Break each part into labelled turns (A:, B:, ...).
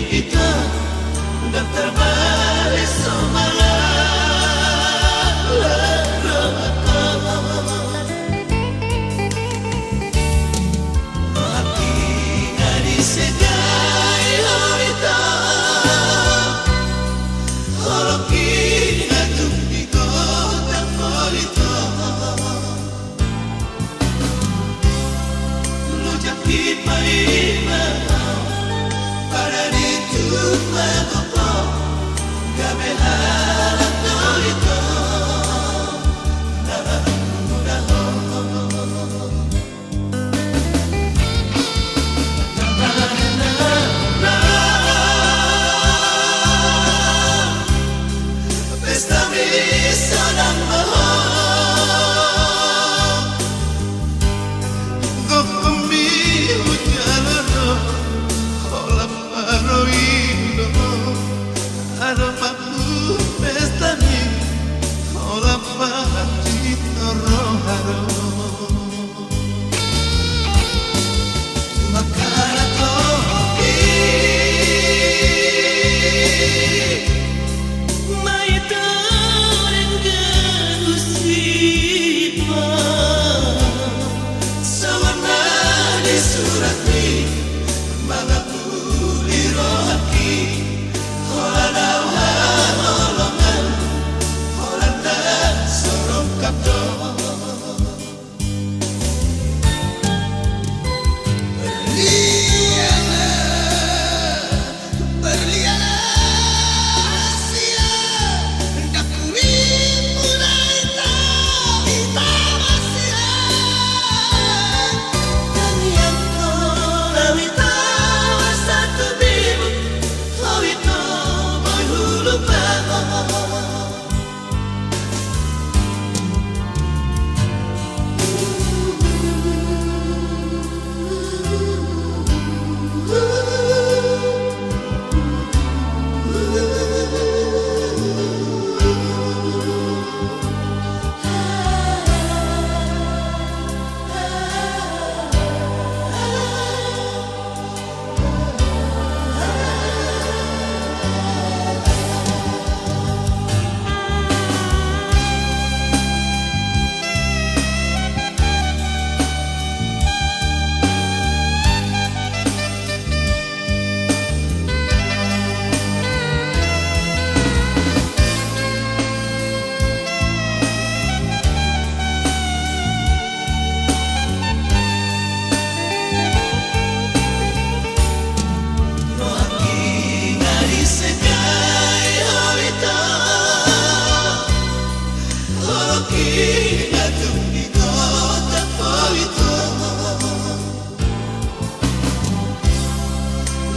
A: ito daftar balik sumalalo ako no hati nga di segay ito holoki nga tumbigot ako ito lujaki paima para ditumbago ko gabehan ako ito naramudaho pesta misa ng mahal gokumiho jalano hola paroino arapaku pesta ni hola patito roharo makara topi surat ni mga puliro haki hola nauhan olongan hola na sorong kapto berliana sia hendak kuwi mulai ita masia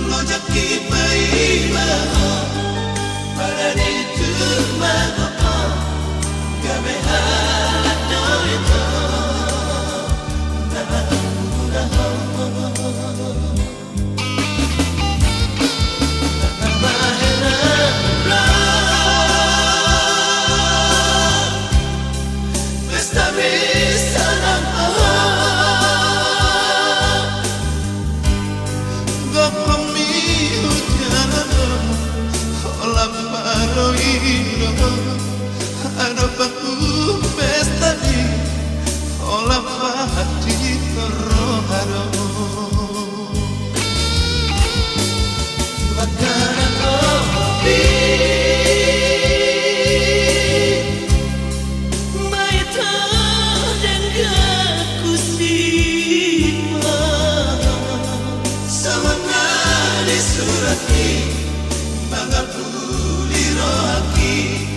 A: lojaki paima para ditumbago ko gabehan ako ito naramudaho pesta misa ng mahal gokumiho jalano hola paroino arapaku pesta ni hola patito roharo makara kopi surat ni mga puliro haki